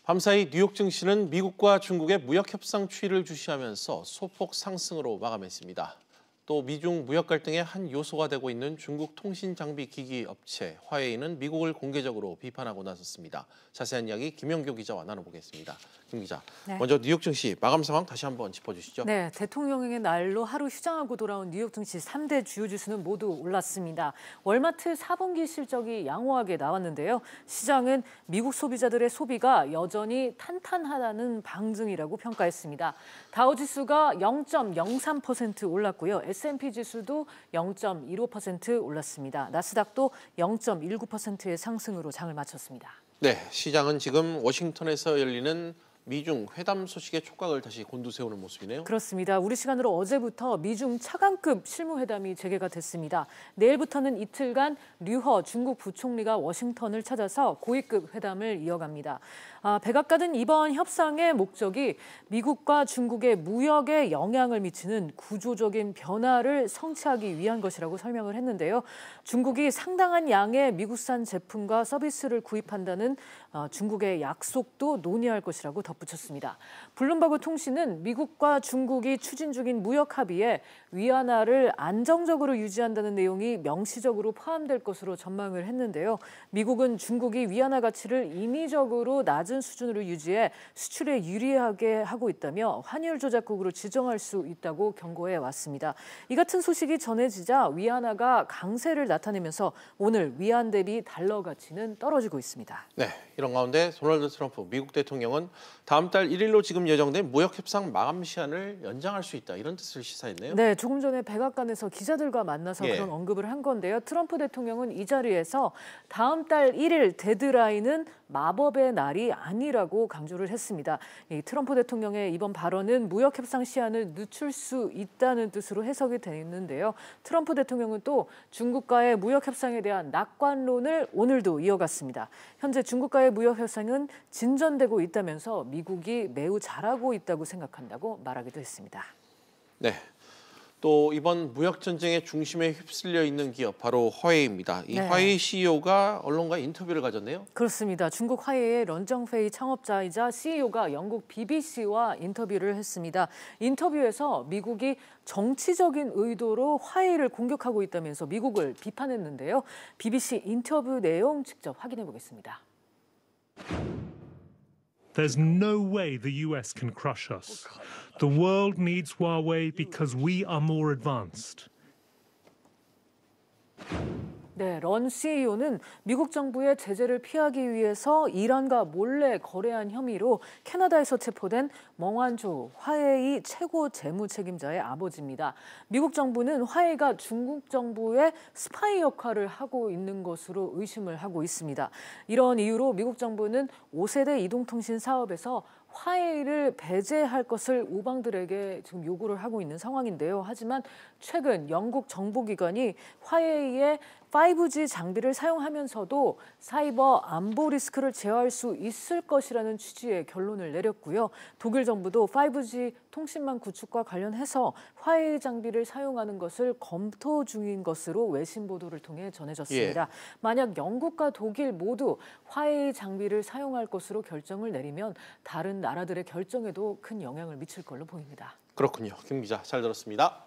밤사이 뉴욕 증시는 미국과 중국의 무역 협상 추이를 주시하면서 소폭 상승으로 마감했습니다. 또 미중 무역 갈등의 한 요소가 되고 있는 중국 통신 장비 기기 업체 화웨이는 미국을 공개적으로 비판하고 나섰습니다. 자세한 이야기 김영교 기자와 나눠보겠습니다. 김 기자, 네. 먼저 뉴욕 증시 마감 상황 다시 한번 짚어주시죠. 네, 대통령의 날로 하루 휴장하고 돌아온 뉴욕 증시 3대 주요 지수는 모두 올랐습니다. 월마트 4분기 실적이 양호하게 나왔는데요. 시장은 미국 소비자들의 소비가 여전히 탄탄하다는 방증이라고 평가했습니다. 다우지수가 0.03% 올랐고요. S&P 지수도 0.15% 올랐습니다. 나스닥도 0.19%의 상승으로 장을 마쳤습니다. 네, 시장은 지금 워싱턴에서 열리는 미중 회담 소식에 촉각을 다시 곤두세우는 모습이네요. 그렇습니다. 우리 시간으로 어제부터 미중 차관급 실무회담이 재개가 됐습니다. 내일부터는 이틀간 류허 중국 부총리가 워싱턴을 찾아서 고위급 회담을 이어갑니다. 백악관은 이번 협상의 목적이 미국과 중국의 무역에 영향을 미치는 구조적인 변화를 성취하기 위한 것이라고 설명을 했는데요. 중국이 상당한 양의 미국산 제품과 서비스를 구입한다는 중국의 약속도 논의할 것이라고 덧붙였습니다. 블룸버그 통신은 미국과 중국이 추진 중인 무역 합의에 위안화를 안정적으로 유지한다는 내용이 명시적으로 포함될 것으로 전망을 했는데요. 미국은 중국이 위안화 가치를 인위적으로 낮은 수준으로 유지해 수출에 유리하게 하고 있다며 환율 조작국으로 지정할 수 있다고 경고해 왔습니다. 이 같은 소식이 전해지자 위안화가 강세를 나타내면서 오늘 위안 대비 달러 가치는 떨어지고 있습니다. 네, 이런 가운데 도널드 트럼프 미국 대통령은 다음 달 1일로 지금 예정된 무역 협상 마감 시한을 연장할 수 있다, 이런 뜻을 시사했네요. 네, 조금 전에 백악관에서 기자들과 만나서 그런 언급을 한 건데요. 트럼프 대통령은 이 자리에서 다음 달 1일 데드라인은 마법의 날이 아니라고 강조를 했습니다. 이 트럼프 대통령의 이번 발언은 무역 협상 시한을 늦출 수 있다는 뜻으로 해석이 되는데요. 트럼프 대통령은 또 중국과의 무역 협상에 대한 낙관론을 오늘도 이어갔습니다. 현재 중국과의 무역 협상은 진전되고 있다면서 미국이 매우 잘하고 있다고 생각한다고 말하기도 했습니다. 네. 또 이번 무역 전쟁의 중심에 휩쓸려 있는 기업 바로 화웨이입니다. 이 화웨이 CEO가 언론과 인터뷰를 가졌네요. 그렇습니다. 중국 화웨이의 런정페이 창업자이자 CEO가 영국 BBC와 인터뷰를 했습니다. 인터뷰에서 미국이 정치적인 의도로 화웨이를 공격하고 있다면서 미국을 비판했는데요. BBC 인터뷰 내용 직접 확인해 보겠습니다. There's no way the US can crush us. The world needs Huawei because we are more advanced. 네, 런 CEO는 미국 정부의 제재를 피하기 위해서 이란과 몰래 거래한 혐의로 캐나다에서 체포된 멍완조 화웨이 최고 재무 책임자의 아버지입니다. 미국 정부는 화웨이가 중국 정부의 스파이 역할을 하고 있는 것으로 의심을 하고 있습니다. 이런 이유로 미국 정부는 5세대 이동통신 사업에서 화웨이를 배제할 것을 우방들에게 지금 요구를 하고 있는 상황인데요. 하지만 최근 영국 정보기관이 화웨이의 5G 장비를 사용하면서도 사이버 안보 리스크를 제어할 수 있을 것이라는 취지의 결론을 내렸고요. 독일 정부도 5G 통신망 구축과 관련해서 화웨이 장비를 사용하는 것을 검토 중인 것으로 외신 보도를 통해 전해졌습니다. 만약 영국과 독일 모두 화웨이 장비를 사용할 것으로 결정을 내리면 다른 나라들의 결정에도 큰 영향을 미칠 걸로 보입니다. 그렇군요. 김 기자, 잘 들었습니다.